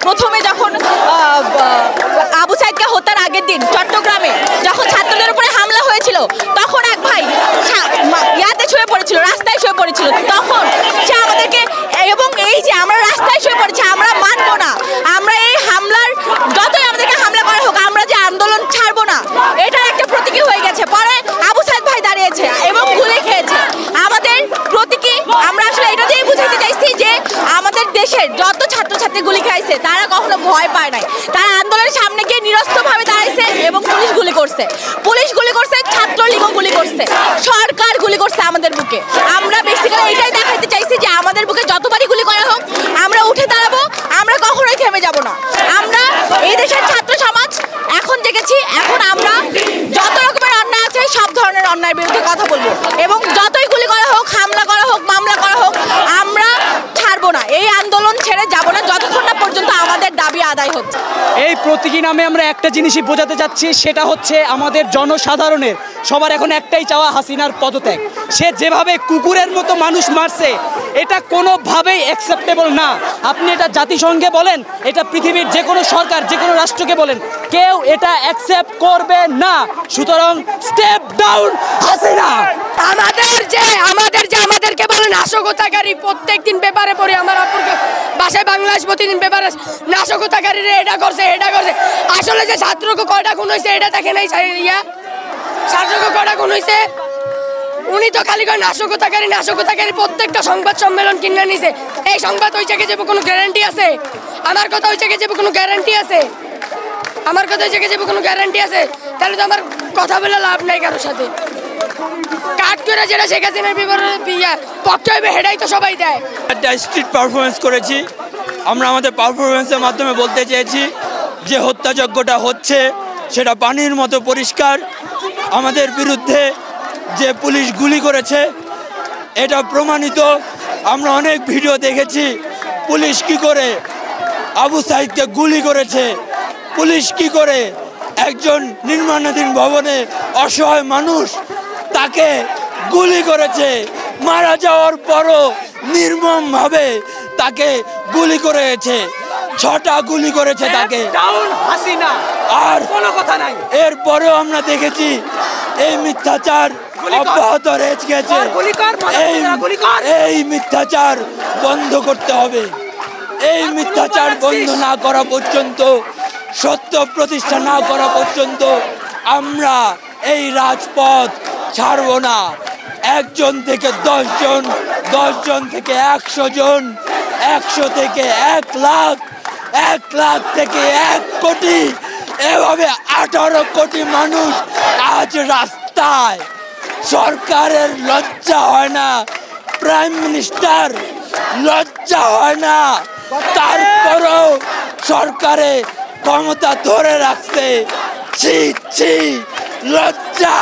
প্রথমে যখন আবু সাইদকে হত্যার আগের দিন চট্টগ্রামে যখন ছাত্রদের উপরে হামলা হয়েছিল তখন এক ভাই ইয়াতে শুয়ে পড়েছিল, রাস্তায় শুয়ে পড়েছিল, তখন সে আমাদেরকে, এবং এই যে আমরা রাস্তায় শুয়ে পড়েছি আমরা মানবো না, আমরা এই হামলার যতই আমাদেরকে হামলা করা হোক আমরা যে আন্দোলন ছাড়বো না, এটার একটা প্রতীকী হয়ে গেছে। পরে আবু সাইদ ভাই দাঁড়িয়েছে এবং গুলি খেয়েছে, আমাদের প্রতীকী। আমরা আসলে এটা দিয়ে বুঝাতে চাইছি যে আমাদের দেশের যত ছাত্রছাত্রী গুলি খাইছে তারা কখনো ভয় পায় নাই, তারা আন্দোলনের সামনে গিয়ে নিরস্ত্রভাবে দাঁড়াইছে এবং পুলিশ গুলি করছে, ছাত্রলীগও গুলি করছে, সরকার গুলি করছে আমাদের বুকে। আমরা বেসিক্যালি এটাই দেখাতে চাইছি যে আমাদের বুকে যতবারই গুলি করা হোক আমরা উঠে দাঁড়াবো, আমরা কখনোই থেমে যাব না। আমরা এই দেশের ছাত্র সমাজ এখন জেগেছি, এখন আমরা যত রকমের অন্যায় আছে সব ধরনের অন্যায়ের বিরুদ্ধে কথা বলবো, এবং যতই গুলি করা হোক, হামলা করা হোক, মামলা করা হোক, আমরা ছাড়বো না, এই আন্দোলন ছেড়ে যাব না যতক্ষণ না পর্যন্ত আমাদের দাবি আদায় হচ্ছে। এই প্রতীকী নামে আমরা একটা জিনিসই বোঝাতে চাচ্ছি, সেটা হচ্ছে আমাদের জনসাধারণের সবার এখন একটাই চাওয়া হাসিনার পদত্যাগ। সে যেভাবে কুকুরের মতো মানুষ মারছে এটা কোনোভাবেই অ্যাকসেপ্টেবল না। আপনি এটা জাতিসংঘে বলেন, এটা পৃথিবীর যে কোনো সরকার, যে কোনো রাষ্ট্রকে বলেন, কেউ এটা অ্যাকসেপ্ট করবে না। সুতরাং স্টেপ ডাউন হাসিনা। আমাদেরকে বলে নাশকতাকারী, প্রত্যেকদিন পেপারে পড়ি, আমার আপুরকে বাসায় বাংলাদেশ প্রতিদিন পেপারে নাশকতাকারীরা এটা করছে। আসলে যে ছাত্রকে কয়টা খুন হয়েছে এটা দেখে নাই, ছাত্রকে কয়টা খুন হয়েছে উনি তো খালি করে নাশকতাকারী প্রত্যেকটা সংবাদ সম্মেলন কিনে নিছে। এই সংবাদ ওই জায়গায় যাবো কোনো গ্যারান্টি আছে? আমার কথা ওই জায়গায় যাবো কোনো গ্যারান্টি আছে? তাহলে তো আমার কথা বলে লাভ নাই কারোর সাথে। কাট করে যেটা শেখ হাসিনার পক্ষে হইবে হেডাই তো সবাই দেয়। একটা স্ট্রিট পারফরমেন্স করেছি আমরা, আমাদের পারফরমেন্সের মাধ্যমে বলতে চেয়েছি যে হত্যাযজ্ঞটা হচ্ছে সেটা পানির মতো পরিষ্কার। আমাদের বিরুদ্ধে যে পুলিশ গুলি করেছে এটা প্রমাণিত। আমরা অনেক ভিডিও দেখেছি পুলিশ কি করে আবু সাইদকে গুলি করেছে, পুলিশ কি করে একজন নির্মাণাধীন ভবনে অসহায় মানুষ তাকে গুলি করেছে, মারা যাওয়ার পরও নির্মমভাবে তাকে গুলি করেছে, 6টা গুলি করেছে তাকে। আর কোনো কথা নাই, এরপরেও আমরা দেখেছি এই মিথ্যাচার অব্যাহত রেখেছে। এই মিথ্যাচার বন্ধ করতে হবে। এই মিথ্যাচার বন্ধ না করা পর্যন্ত, সত্য প্রতিষ্ঠা না করা পর্যন্ত আমরা এই রাজপথ ছাড়ব না। 1 জন থেকে 10 জন, 10 জন থেকে 100 জন, 100 থেকে 1 লাখ, 1 লাখ থেকে 1 কোটি, এভাবে 18 কোটি মানুষ আজ রাস্তায়। সরকারের লজ্জা হয় না? প্রাইম মিনিস্টার লজ্জা হয় না? তারপরও সরকারে ক্ষমতা ধরে রাখছে। ছি ছি, লজ্জা।